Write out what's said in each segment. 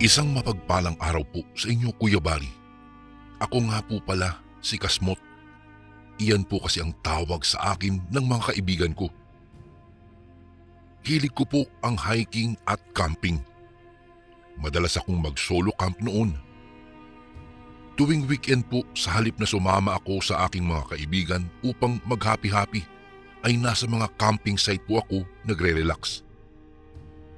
Isang mapagpalang araw po sa inyo, Kuya Bari. Ako nga po pala si Kasmot. Iyan po kasi ang tawag sa akin ng mga kaibigan ko. Hilig ko po ang hiking at camping. Madalas akong mag-solo camp noon. Tuwing weekend po, sa halip na sumama ako sa aking mga kaibigan upang mag-happy-happy, ay nasa mga camping site po ako nagre-relax.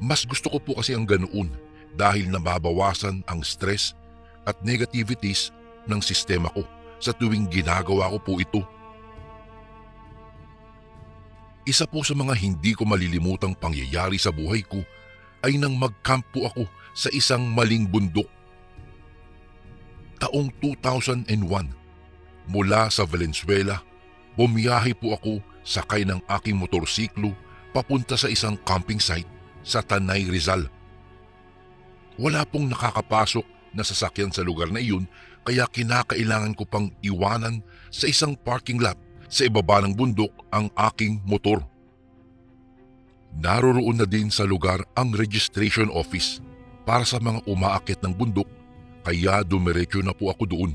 Mas gusto ko po kasi ang ganoon dahil nababawasan ang stress at negativities ng sistema ko sa tuwing ginagawa ko po ito. Isa po sa mga hindi ko malilimutang pangyayari sa buhay ko ay nang mag-camp po ako sa isang maling bundok. Taong 2001, mula sa Valenzuela, bumiyahe po ako sakay ng aking motorsiklo papunta sa isang camping site sa Tanay, Rizal. Wala pong nakakapasok na sasakyan sa lugar na iyon kaya kinakailangan ko pang iwanan sa isang parking lot sa ibaba ng bundok ang aking motor. Naroroon na din sa lugar ang registration office para sa mga umaakit ng bundok kaya dumiretso na po ako doon.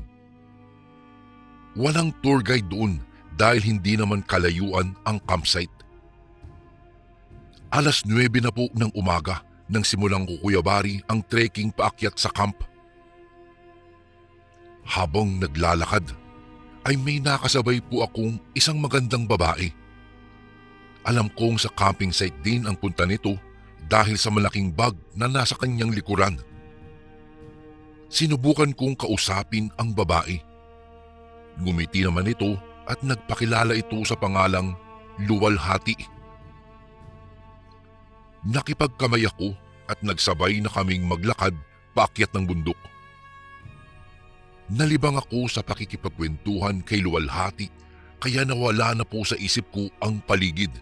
Walang tour guide doon dahil hindi naman kalayuan ang campsite. Alas 9 na po ng umaga nang simulang ko, Kuya Bari, ang trekking paakyat sa camp. Habang naglalakad ay may nakasabay po akong isang magandang babae. Alam kong sa camping site din ang punta nito dahil sa malaking bag na nasa kanyang likuran. Sinubukan kong kausapin ang babae. Ngumiti naman ito at nagpakilala ito sa pangalang Luwalhati. Nakipagkamay ako at nagsabay na kaming maglakad paakyat ng bundok. Nalibang ako sa pakikipagkwentuhan kay Luwalhati kaya nawala na po sa isip ko ang paligid.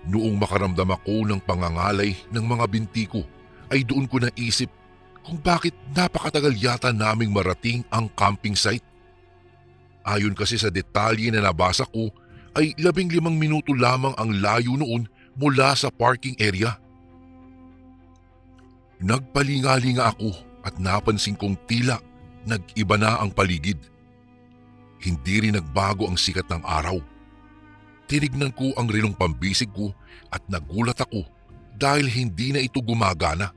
Noong makaramdam ako ng pangangalay ng mga binti ko ay doon ko naisip kung bakit napakatagal yata naming marating ang camping site. Ayon kasi sa detalye na nabasa ko ay 15 minuto lamang ang layo noon mula sa parking area. Nagpalingalinga ako at napansin kong tila nag-iba na ang paligid. Hindi rin nagbago ang sikat ng araw. Tinignan ko ang relong pambisig ko at nagulat ako dahil hindi na ito gumagana.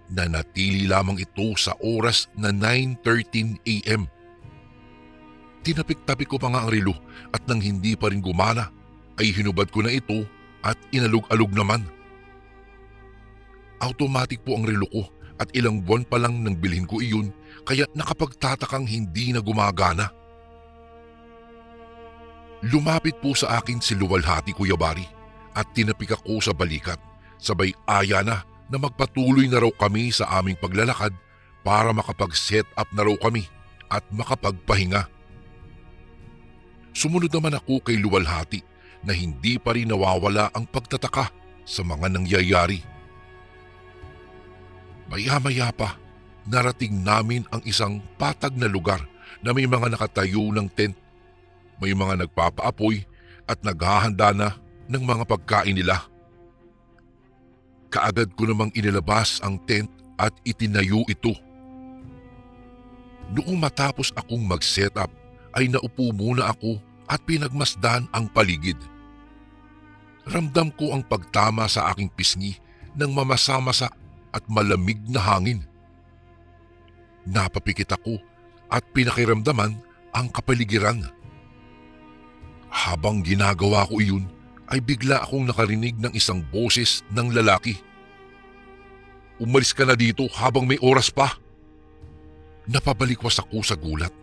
Nanatili lamang ito sa oras na 9:13 AM. Tinapik-tapik ko pa nga ang relo at nang hindi pa rin gumana ay hinubad ko na ito at inalog-alog naman. Automatic po ang relo ko at ilang buwan pa lang nang bilhin ko iyon kaya nakapagtatakang hindi na gumagana. Lumapit po sa akin si Luwalhati, Kuya Bari, at tinapik ako sa balikat. Sabay aya na magpatuloy na raw kami sa aming paglalakad para makapag-set up na raw kami at makapagpahinga. Sumunod naman ako kay Luwalhati na hindi pa rin nawawala ang pagtataka sa mga nangyayari. Maya-maya pa, narating namin ang isang patag na lugar na may mga nakatayo ng tent. May mga nagpapaapoy at naghahanda na ng mga pagkain nila. Kaagad ko namang inilabas ang tent at itinayo ito. Noong matapos akong mag-set up ay naupo muna ako at pinagmasdan ang paligid. Ramdam ko ang pagtama sa aking pisngi ng mamasa-masa at malamig na hangin. Napapikit ako at pinakiramdaman ang kapaligiran. Habang ginagawa ko iyon ay bigla akong nakarinig ng isang boses ng lalaki. "Umalis ka na dito habang may oras pa." Napabalikwas ako sa gulat.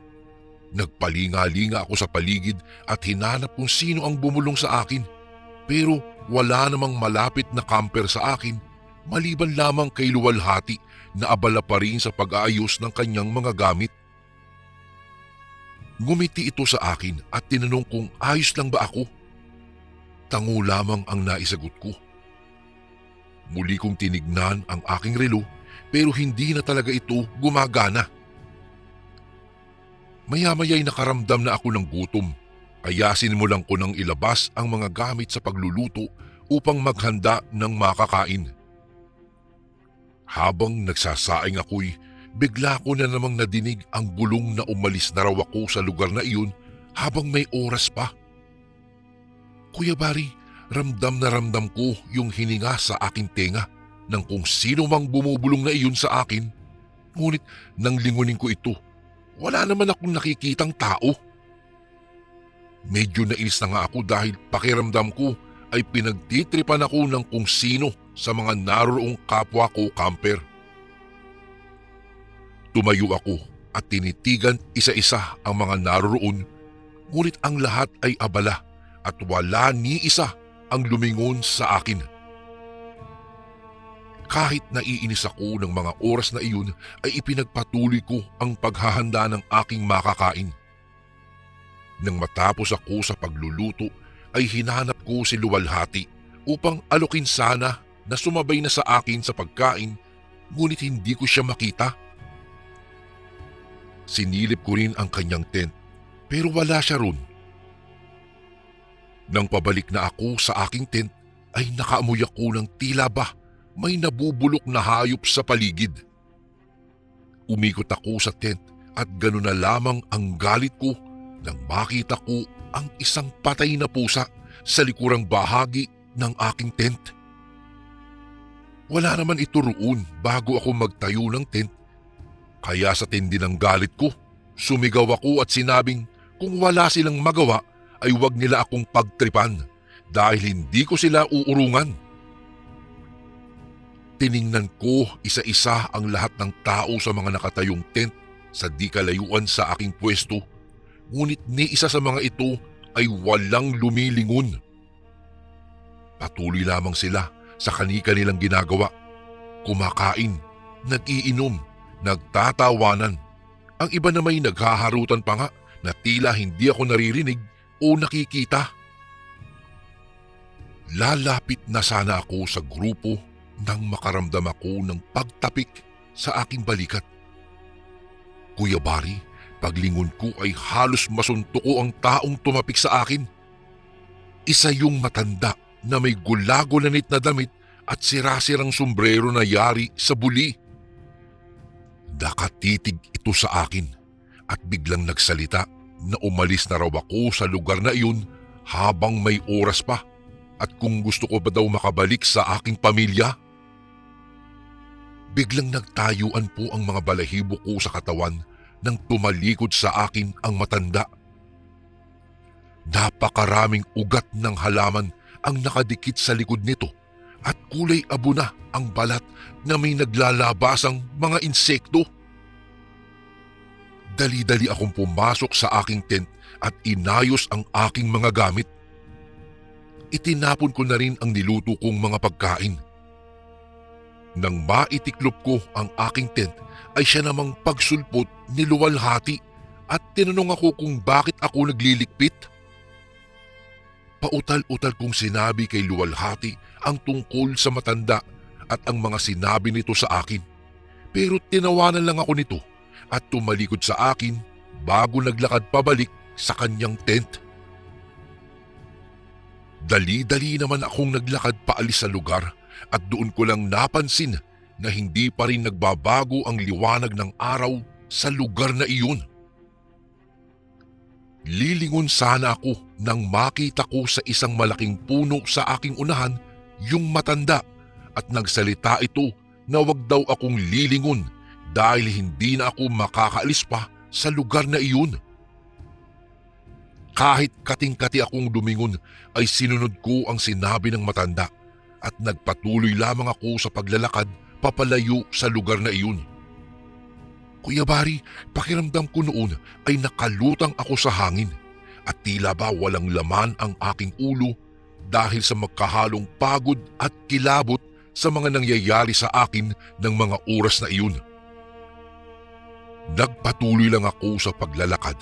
Nagpalinga-linga ako sa paligid at hinanap kung sino ang bumulong sa akin. Pero wala namang malapit na camper sa akin maliban lamang kay Luwalhati na abala pa rin sa pag-aayos ng kanyang mga gamit. Ngumiti ito sa akin at tinanong kung ayos lang ba ako. Tango lamang ang naisagot ko. Muli kong tinignan ang aking relo pero hindi na talaga ito gumagana. Maya-maya'y nakaramdam na ako ng gutom kaya sinimulan ko nang ilabas ang mga gamit sa pagluluto upang maghanda ng makakain. Habang nagsasaing ako'y bigla ko na namang nadinig ang bulong na umalis na raw ako sa lugar na iyon habang may oras pa. Kuya Bari, ramdam na ramdam ko yung hininga sa aking tenga ng kung sino mang bumubulong na iyon sa akin. Ngunit nang lingunin ko ito, wala naman akong nakikitang tao. Medyo nainis na nga ako dahil pakiramdam ko ay pinagtitripan ako ng kung sino sa mga naroroong kapwa ko camper. Tumayo ako at tinitigan isa-isa ang mga naroroon, ngunit ang lahat ay abala at wala ni isa ang lumingon sa akin. Kahit naiinis ako ng mga oras na iyon ay ipinagpatuloy ko ang paghahanda ng aking makakain. Nang matapos ako sa pagluluto ay hinanap ko si Luwalhati upang alokin sana na sumabay na sa akin sa pagkain, ngunit hindi ko siya makita. Sinilip ko rin ang kanyang tent pero wala siya ron. Nang pabalik na ako sa aking tent ay nakaamoy ako ng tila ba may nabubulok na hayop sa paligid. Umikot ako sa tent at gano'n na lamang ang galit ko nang makita ko ang isang patay na pusa sa likurang bahagi ng aking tent. Wala naman ito roon bago ako magtayo ng tent, kaya sa tindi ng galit ko, sumigaw ako at sinabing kung wala silang magawa ay huwag nila akong pagtripan dahil hindi ko sila uurungan. Tiningnan ko isa-isa ang lahat ng tao sa mga nakatayong tent sa di kalayuan sa aking pwesto, ngunit ni isa sa mga ito ay walang lumilingon. Patuloy lamang sila sa kani-kanilang ginagawa, kumakain, nag-iinom, nagtatawanan. Ang iba na may naghaharutan pa nga na tila hindi ako naririnig o nakikita. Lalapit na sana ako sa grupo nang makaramdam ako ng pagtapik sa aking balikat. Kuya Bari, paglingon ko ay halos masuntok ko ang taong tumapik sa akin. Isa yung matanda na may gulagulanit na damit at sirasirang sombrero na yari sa buli. Nakatitig ito sa akin at biglang nagsalita na umalis na raw ako sa lugar na iyon habang may oras pa at kung gusto ko ba daw makabalik sa aking pamilya. Biglang nagtayuan po ang mga balahibo ko sa katawan nang tumalikod sa akin ang matanda. Napakaraming ugat ng halaman ang nakadikit sa likod nito at kulay abo na ang balat na may naglalabasang mga insekto. Dali-dali akong pumasok sa aking tent at inayos ang aking mga gamit. Itinapon ko na rin ang niluto kong mga pagkain. Nang maitiklop ko ang aking tent ay siya namang pagsulpot ni Luwalhati at tinanong ako kung bakit ako naglilikpit. Pautal-utal kong sinabi kay Luwalhati ang tungkol sa matanda at ang mga sinabi nito sa akin. Pero tinawanan lang ako nito at tumalikod sa akin bago naglakad pabalik sa kanyang tent. Dali-dali naman akong naglakad paalis sa lugar at doon ko lang napansin na hindi pa rin nagbabago ang liwanag ng araw sa lugar na iyon. Lilingon sana ako nang makita ko sa isang malaking puno sa aking unahan yung matanda at nagsalita ito na wag daw akong lilingon dahil hindi na ako makakaalis pa sa lugar na iyon. Kahit kating-kati akong lumingon ay sinunod ko ang sinabi ng matanda at nagpatuloy lamang ako sa paglalakad papalayo sa lugar na iyon. Kuya Bari, pakiramdam ko noon ay nakalutang ako sa hangin at tila ba walang laman ang aking ulo dahil sa magkahalong pagod at kilabot sa mga nangyayari sa akin ng mga oras na iyon. Nagpatuloy lang ako sa paglalakad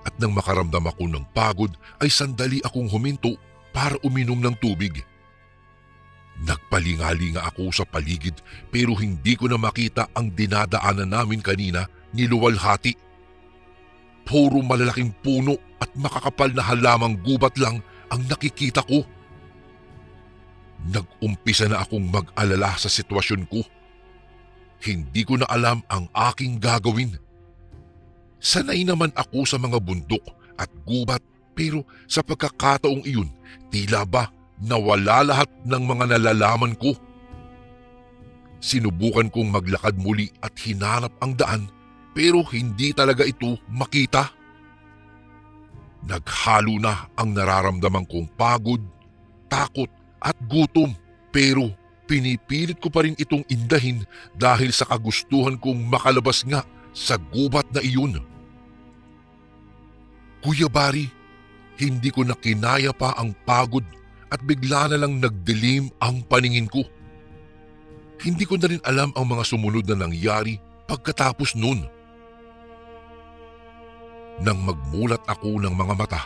at nang makaramdam ako ng pagod ay sandali akong huminto para uminom ng tubig. Nagpalingalinga ako sa paligid pero hindi ko na makita ang dinadaanan namin kanina ni Luwalhati. Puro malalaking puno at makakapal na halamang gubat lang ang nakikita ko. Nag-umpisa na akong mag-alala sa sitwasyon ko. Hindi ko na alam ang aking gagawin. Sanay naman ako sa mga bundok at gubat, pero sa pagkakataong iyon, tila ba nawala lahat ng mga nalalaman ko. Sinubukan kong maglakad muli at hinanap ang daan, pero hindi talaga ito makita. Naghalo na ang nararamdaman kong pagod, takot at gutom, pero pinipilit ko pa rin itong indahin dahil sa kagustuhan kong makalabas nga sa gubat na iyon. Kuya Bari, hindi ko na kinaya pa ang pagod at bigla na lang nagdilim ang paningin ko. Hindi ko na rin alam ang mga sumunod na nangyari pagkatapos nun. Nang magmulat ako ng mga mata,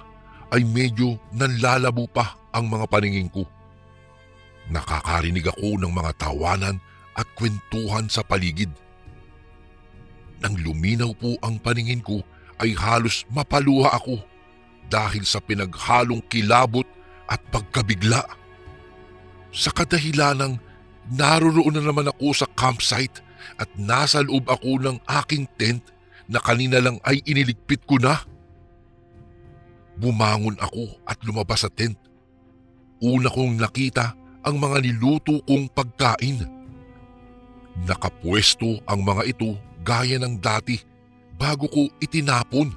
ay medyo nanlalabo pa ang mga paningin ko. Nakakarinig ako ng mga tawanan at kwentuhan sa paligid. Nang luminaw po ang paningin ko, ay halos mapaluha ako dahil sa pinaghalong kilabot at pagkabigla. Sa kadahilanang naroroon na naman ako sa campsite at nasa loob ako ng aking tent na kanina lang ay iniligpit ko na. Bumangon ako at lumabas sa tent. Una kong nakita ang mga niluto kong pagkain. Nakapwesto ang mga ito gaya ng dati bago ko itinapon.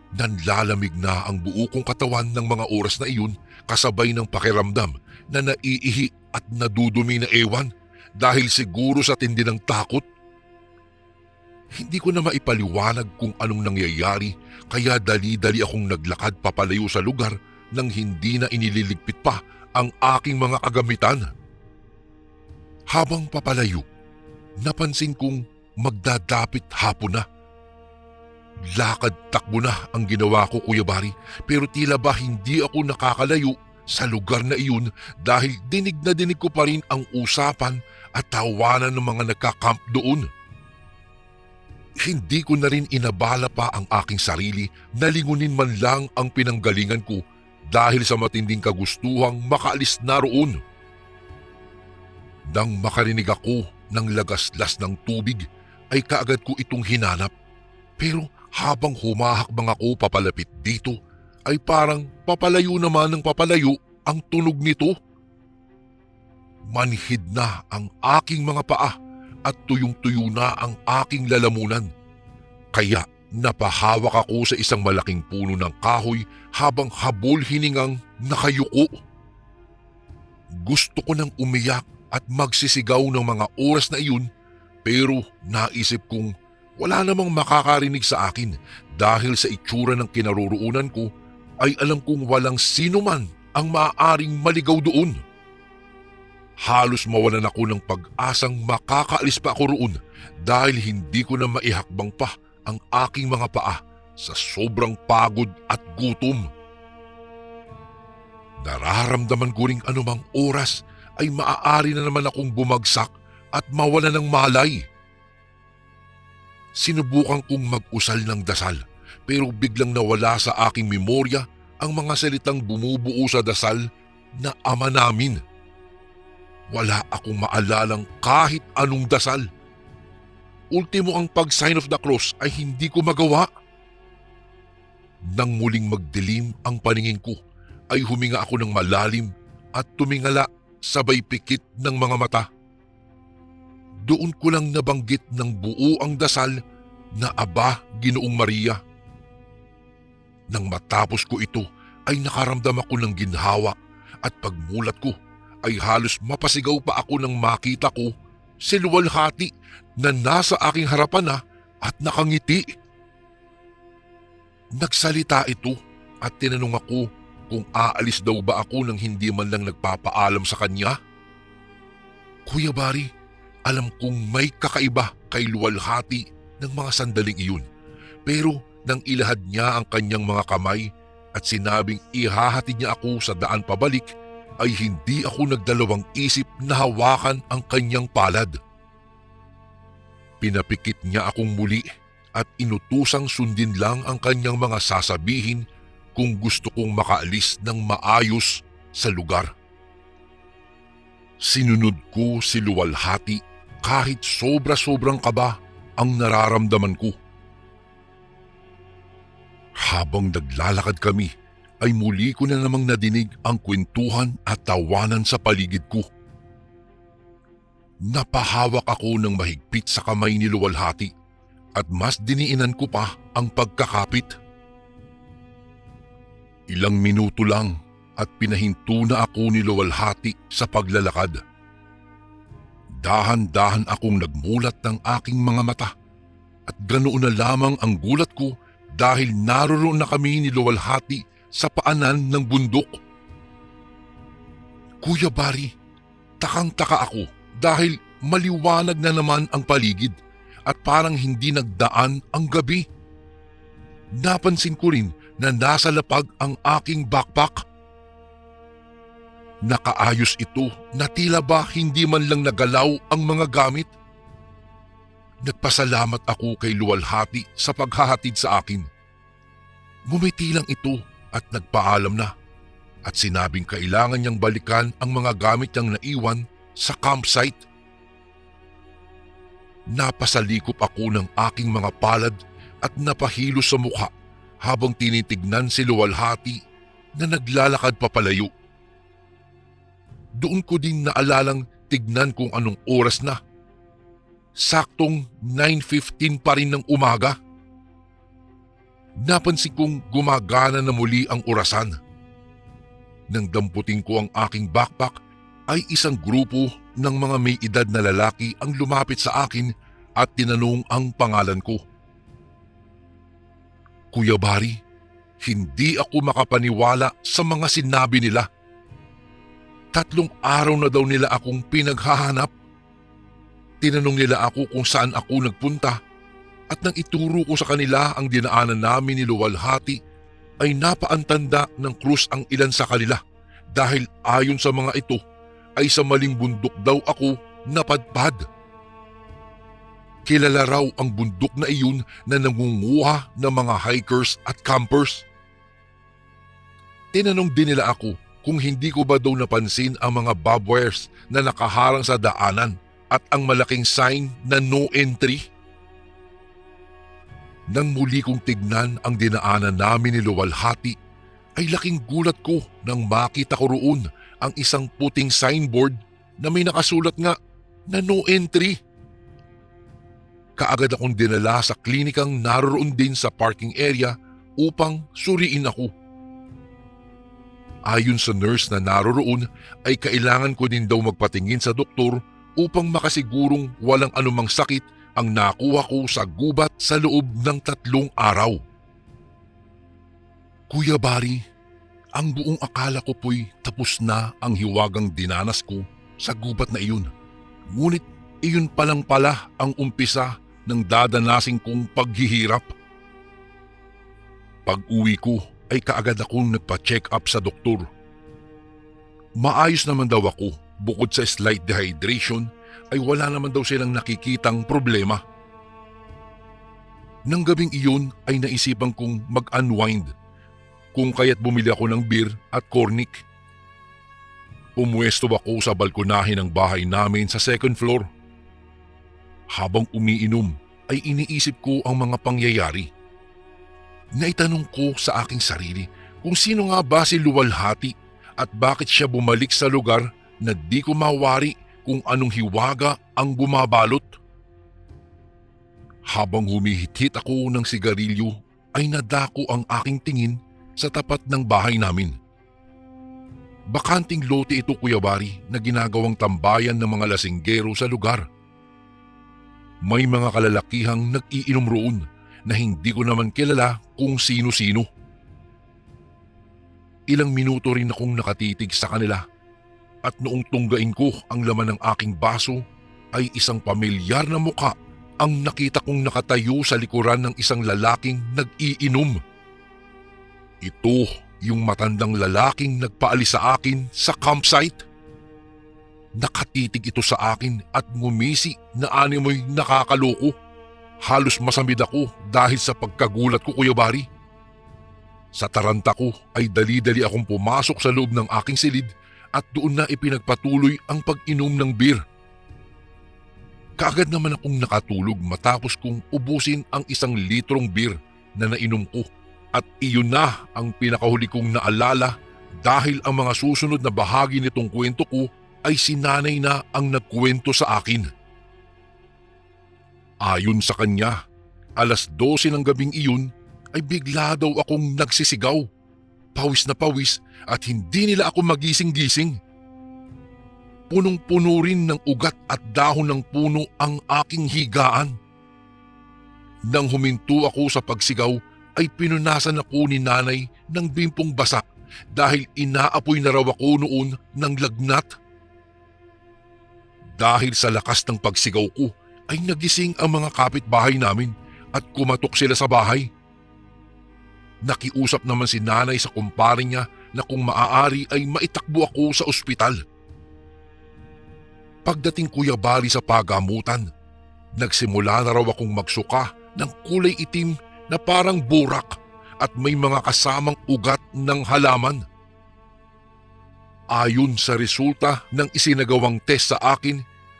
Nanlalamig na ang buo kong katawan ng mga oras na iyon kasabay ng pakiramdam na naiihi at nadudumi na ewan dahil siguro sa tindi ng takot. Hindi ko na maipaliwanag kung anong nangyayari kaya dali-dali akong naglakad papalayo sa lugar nang hindi na inililigpit pa ang aking mga kagamitan. Habang papalayo, napansin kong magdadapit hapon na. Lakad-takbo na ang ginawa ko, Kuya Bari, pero tila ba hindi ako nakakalayo sa lugar na iyon dahil dinig na dinig ko pa rin ang usapan at tawanan ng mga nagkakamp doon. Hindi ko na rin inabala pa ang aking sarili na lingunin man lang ang pinanggalingan ko dahil sa matinding kagustuhang makaalis na roon. Nang makarinig ako ng lagaslas ng tubig ay kaagad ko itong hinanap, pero habang humahakbang ako papalapit dito ay parang papalayo naman ng papalayo ang tunog nito. Manhid na ang aking mga paa at tuyong-tuyo na ang aking lalamunan. Kaya napahawak ako sa isang malaking puno ng kahoy habang habol hiningang nakayuko. Gusto ko nang umiyak at magsisigaw ng mga oras na iyon, pero naisip kong wala namang makakarinig sa akin dahil sa itsura ng kinaroroonan ko ay alam kong walang sino man ang maaaring maligaw doon. Halos mawalan ako ng pag-asang makakaalis pa ako roon dahil hindi ko na maihakbang pa ang aking mga paa sa sobrang pagod at gutom. Nararamdaman ko ring anumang oras ay maaari na naman akong bumagsak at mawala ng malay. Sinubukan kong mag-usal ng dasal pero biglang nawala sa aking memorya ang mga salitang bumubuo sa dasal na Ama Namin. Wala akong maalalang kahit anong dasal. Ultimo ang pag-sign of the cross ay hindi ko magawa. Nang muling magdilim ang paningin ko ay huminga ako ng malalim at tumingala sabay pikit ng mga mata. Doon ko lang nabanggit ng buo ang dasal na Aba, Ginoong Maria. Nang matapos ko ito ay nakaramdam ako ng ginhawa at pagmulat ko ay halos mapasigaw pa ako nang makita ko si Luwalhati na nasa aking harapan na at nakangiti. Nagsalita ito at tinanong ako kung aalis daw ba ako nang hindi man lang nagpapaalam sa kanya. Kuya Bari, alam kong may kakaiba kay Luwalhati ng mga sandaling iyon, pero nang ilahad niya ang kanyang mga kamay at sinabing ihahatid niya ako sa daan pabalik, ay hindi ako nagdalawang isip na hawakan ang kanyang palad. Pinapikit niya akong muli at inutusang sundin lang ang kanyang mga sasabihin kung gusto kong makaalis ng maayos sa lugar. Sinunod ko si Luwalhati kahit sobra-sobrang kaba ang nararamdaman ko. Habang naglalakad kami ay muli ko na namang nadinig ang kwentuhan at tawanan sa paligid ko. Napahawak ako ng mahigpit sa kamay ni Luwalhati at mas diniinan ko pa ang pagkakapit. Ilang minuto lang at pinahinto na ako ni Luwalhati sa paglalakad. Dahan-dahan akong nagmulat ng aking mga mata at ganoon na lamang ang gulat ko dahil naroon na kami ni Luwalhati sa paanan ng bundok. Kuya Bari, takang-taka ako dahil maliwanag na naman ang paligid at parang hindi nagdaan ang gabi. Napansin ko rin na nasa lapag ang aking backpack. Nakaayos ito na tila ba hindi man lang nagalaw ang mga gamit. Nagpasalamat ako kay Luwalhati sa paghahatid sa akin. Ngumiti lang ito at nagpaalam na at sinabing kailangan niyang balikan ang mga gamit niyang naiwan sa campsite. Napasalikop ako ng aking mga palad at napahilo sa mukha habang tinitignan si Luwalhati na naglalakad papalayo. Doon ko din naalalang tignan kung anong oras na. Saktong 9:15 pa rin ng umaga. Napansin kong gumagana na muli ang orasan. Nang damputin ko ang aking backpack ay isang grupo ng mga may edad na lalaki ang lumapit sa akin at tinanong ang pangalan ko. Kuya Bari, hindi ako makapaniwala sa mga sinabi nila. 3 araw na daw nila akong pinaghahanap. Tinanong nila ako kung saan ako nagpunta at nang ituro ko sa kanila ang dinaanan namin ni Luwalhati ay napaantanda ng krus ang ilan sa kanila dahil ayon sa mga ito ay sa maling bundok daw ako napadpad. Kilala raw ang bundok na iyon na nangunguha ng mga hikers at campers. Tinanong din nila ako kung hindi ko ba daw napansin ang mga barbed wires na nakaharang sa daanan at ang malaking sign na no entry. Nang muli kong tignan ang dinaanan namin ni Luwalhati, ay laking gulat ko nang makita ko roon ang isang puting signboard na may nakasulat nga na no entry. Kaagad akong dinala sa klinikang naroon din sa parking area upang suriin ako. Ayon sa nurse na naroon ay kailangan ko din daw magpatingin sa doktor upang makasigurong walang anumang sakit ang nakuha ko sa gubat sa loob ng 3 araw. Kuya Bari, ang buong akala ko po'y tapos na ang hiwagang dinanas ko sa gubat na iyon. Ngunit iyon pa lang pala ang umpisa ng dadanasin kong paghihirap. Pag-uwi ko ay kaagad akong nagpa-check up sa doktor. Maayos naman daw ako, bukod sa slight dehydration ay wala naman daw silang nakikitang problema. Nang gabing iyon ay naisipan kong mag-unwind, kung kaya't bumili ako ng beer at cornic. Pumuesto ako sa balkonahe ng bahay namin sa 2nd floor. Habang umiinom ay iniisip ko ang mga pangyayari. Naitanong ko sa aking sarili kung sino nga ba si Luwalhati at bakit siya bumalik sa lugar na di ko mawari kung anong hiwaga ang bumabalot. Habang humihit-hit ako ng sigarilyo ay nadako ang aking tingin sa tapat ng bahay namin. Bakanting lote ito, Kuya Bari, na ginagawang tambayan ng mga lasinggero sa lugar. May mga kalalakihang nag-iinom roon na hindi ko naman kilala kung sino-sino. Ilang minuto rin akong nakatitig sa kanila. At noong tunggain ko ang laman ng aking baso ay isang pamilyar na muka ang nakita kong nakatayo sa likuran ng isang lalaking nag-iinom. Ito yung matandang lalaking nagpaalis sa akin sa campsite. Nakatitig ito sa akin at ngumisi na animoy nakakaloko. Halos masamid ako dahil sa pagkagulat ko, Kuya Bari. Sa taranta ko ay dali-dali akong pumasok sa loob ng aking silid at doon na ipinagpatuloy ang pag-inom ng beer. Kaagad naman akong nakatulog matapos kong ubusin ang 1 litrong beer na nainom ko. At iyon na ang pinakahuli kong naalala dahil ang mga susunod na bahagi nitong kwento ko ay si nanay na ang nagkwento sa akin. Ayon sa kanya, 12:00 ng gabing iyon ay bigla daw akong nagsisigaw. Pawis na pawis at hindi nila ako magising-gising. Punong-puno rin ng ugat at dahon ng puno ang aking higaan. Nang huminto ako sa pagsigaw ay pinunasan ako ni nanay ng bimpong basa dahil inaapoy na raw ako noon ng lagnat. Dahil sa lakas ng pagsigaw ko ay nagising ang mga kapitbahay namin at kumatok sila sa bahay. Nakiusap naman si nanay sa kumpare niya na kung maaari ay maitakbo ako sa ospital. Pagdating Kuya Bali sa pagamutan, nagsimula na raw akong magsuka ng kulay itim na parang burak at may mga kasamang ugat ng halaman. Ayon sa resulta ng isinagawang test sa akin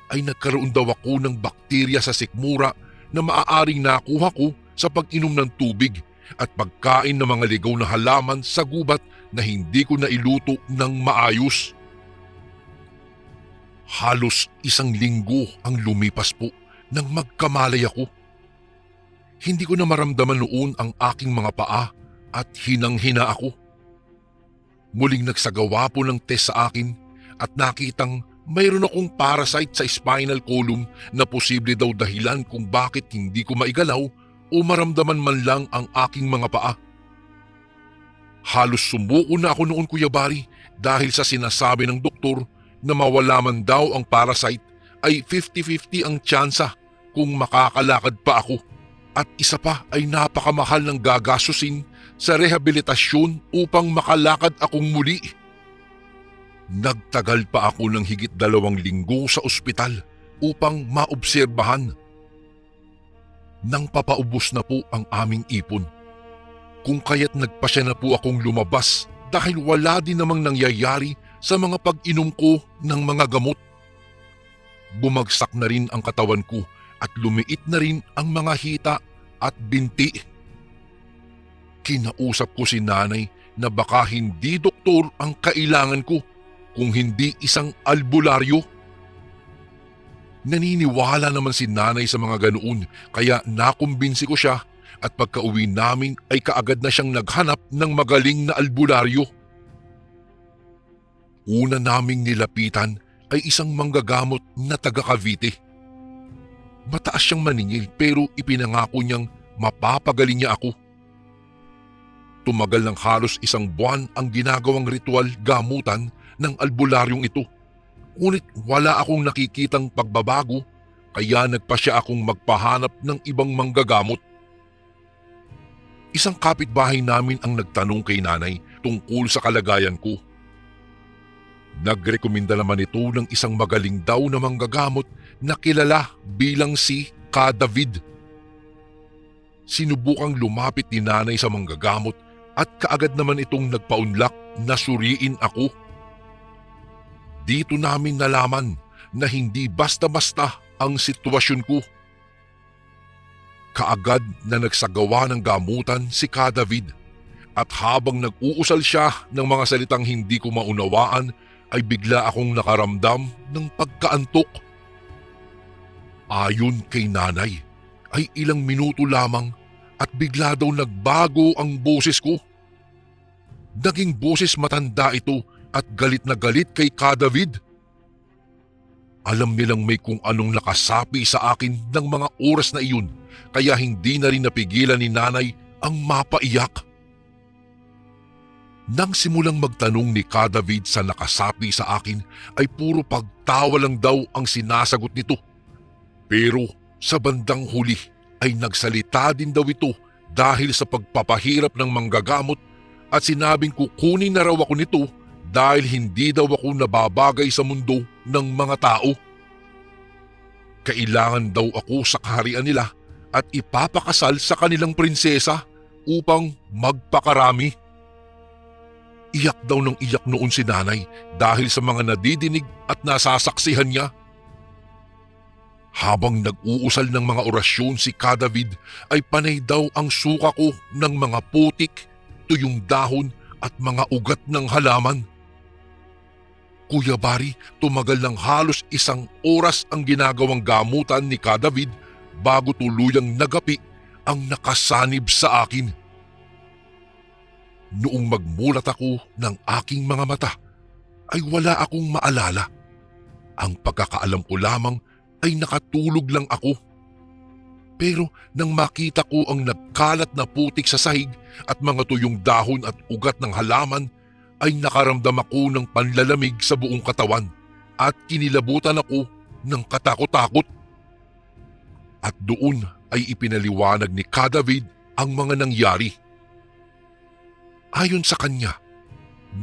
ay nagkaroon daw ako ng bakterya sa sikmura na maaaring nakuha ko sa pag-inom ng tubig at pagkain ng mga ligaw na halaman sa gubat na hindi ko nailuto ng maayos. Halos 1 linggo ang lumipas po nang magkamalay ako. Hindi ko na maramdaman noon ang aking mga paa at hinang-hina ako. Muling nagsagawa po ng test sa akin at nakitang mayroon akong parasite sa spinal column na posible daw dahilan kung bakit hindi ko maigalaw o maramdaman man lang ang aking mga paa. Halos sumuko na ako noon Kuya Bari dahil sa sinasabi ng doktor na mawala man daw ang parasite ay 50-50 ang tsansa kung makakalakad pa ako. At isa pa ay napakamahal ng gagastusin sa rehabilitasyon upang makalakad akong muli. Nagtagal pa ako ng higit 2 linggo sa ospital upang maobserbahan. Nang papaubos na po ang aming ipon, kung kaya't nagpasya na po akong lumabas dahil wala din namang nangyayari sa mga pag-inom ko ng mga gamot. Bumagsak na rin ang katawan ko at lumiit na rin ang mga hita at binti. Kinausap ko si nanay na baka hindi doktor ang kailangan ko kung hindi isang albularyo. Naniniwala naman si nanay sa mga ganoon kaya nakumbinsi ko siya at pagka-uwi namin ay kaagad na siyang naghanap ng magaling na albularyo. Una naming nilapitan ay isang manggagamot na taga Cavite. Mataas siyang maningil pero ipinangako niyang mapapagaling niya ako. Tumagal ng halos 1 buwan ang ginagawang ritual gamutan ng albularyong ito. Ngunit wala akong nakikitang pagbabago kaya nagpasya akong magpahanap ng ibang manggagamot. Isang kapitbahay namin ang nagtanong kay nanay tungkol sa kalagayan ko. Nagrekomenda naman ito ng isang magaling daw na manggagamot na kilala bilang si Ka David. Sinubukang lumapit ni nanay sa manggagamot at kaagad naman itong nagpaunlak na suriin ako. Dito namin nalaman na hindi basta-basta ang sitwasyon ko. Kaagad na nagsagawa ng gamutan si Ka David at habang nag-uusal siya ng mga salitang hindi ko maunawaan ay bigla akong nakaramdam ng pagkaantok. Ayon kay nanay ay ilang minuto lamang at bigla daw nagbago ang boses ko. Naging boses matanda ito at galit na galit kay Ka David. Alam nilang may kung anong nakasapi sa akin ng mga oras na iyon kaya hindi na rin napigilan ni nanay ang mapaiyak. Nang simulang magtanong ni Ka David sa nakasapi sa akin ay puro pagtawa lang daw ang sinasagot nito. Pero sa bandang huli ay nagsalita din daw ito dahil sa pagpapahirap ng manggagamot at sinabing kukunin na raw ako nito dahil hindi daw ako nababagay sa mundo ng mga tao. Kailangan daw ako sa kaharian nila at ipapakasal sa kanilang prinsesa upang magpakarami. Iyak daw ng iyak noon si nanay dahil sa mga nadidinig at nasasaksihan niya. Habang nag-uusal ng mga orasyon si Kadavid ay panay daw ang suka ko ng mga putik, tuyong dahon at mga ugat ng halaman. Kuya Bari, tumagal ng halos 1 oras ang ginagawang gamutan ni Kadavid bago tuluyang nagapi ang nakasanib sa akin. Noong magmulat ako ng aking mga mata ay wala akong maalala. Ang pagkakaalam ko lamang ay nakatulog lang ako. Pero nang makita ko ang nagkalat na putik sa sahig at mga tuyong dahon at ugat ng halaman, ay nakaramdam ako ng panlalamig sa buong katawan at kinilabutan ako ng katakot-takot. At doon ay ipinaliwanag ni Kadavid ang mga nangyari. Ayon sa kanya,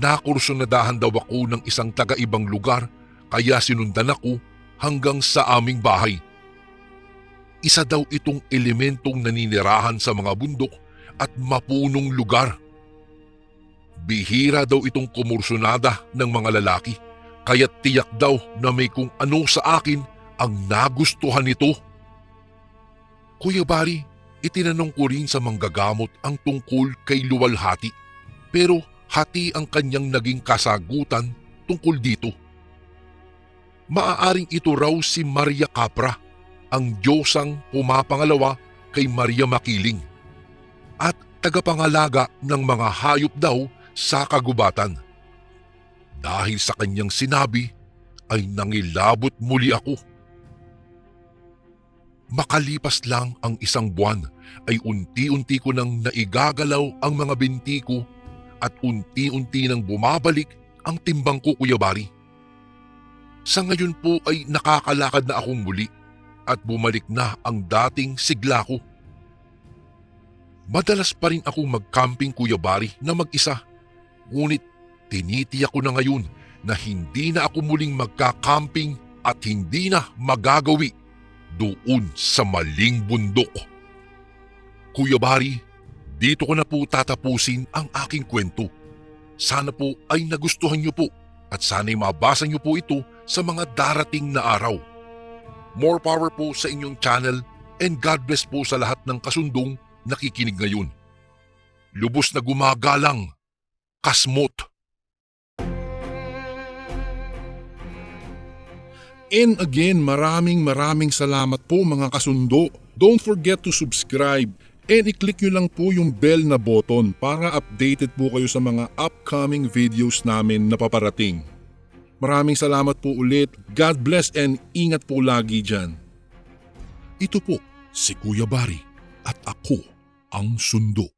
nakursunadahan daw ako ng isang taga-ibang lugar kaya sinundan ako hanggang sa aming bahay. Isa daw itong elementong naninirahan sa mga bundok at mapunong lugar. Bihira daw itong kumursunada ng mga lalaki, kaya't tiyak daw na may kung ano sa akin ang nagustuhan nito. Kuya Bari, itinanong ko rin sa manggagamot ang tungkol kay Luwalhati, pero hati ang kanyang naging kasagutan tungkol dito. Maaaring ito raw si Maria Capra, ang Diyosang pumapangalawa kay Maria Makiling, at tagapangalaga ng mga hayop daw sa kagubatan. Dahil sa kanyang sinabi ay nangilabot muli ako. Makalipas lang ang 1 buwan ay unti-unti ko nang naigagalaw ang mga binti ko at unti-unti nang bumabalik ang timbang ko, Kuya Bari. Sa ngayon po ay nakakalakad na akong muli at bumalik na ang dating sigla ko. Madalas pa rin akong mag-camping, Kuya Bari, na mag-isa. Ngunit tinitiyak ko na ngayon na hindi na ako muling magka-camping at hindi na magagawi doon sa maling bundok. Kuya Bari, dito ko na po tatapusin ang aking kwento. Sana po ay nagustuhan niyo po at sana'y mabasa niyo po ito sa mga darating na araw. More power po sa inyong channel and God bless po sa lahat ng kasundong nakikinig ngayon. Lubos na gumagalang, Kasmot. And again, maraming salamat po mga kasundo. Don't forget to subscribe and i-click nyo lang po yung bell na button para updated po kayo sa mga upcoming videos namin na paparating. Maraming salamat po ulit. God bless and ingat po lagi dyan. Ito po si Kuya Bari at ako ang Sundo.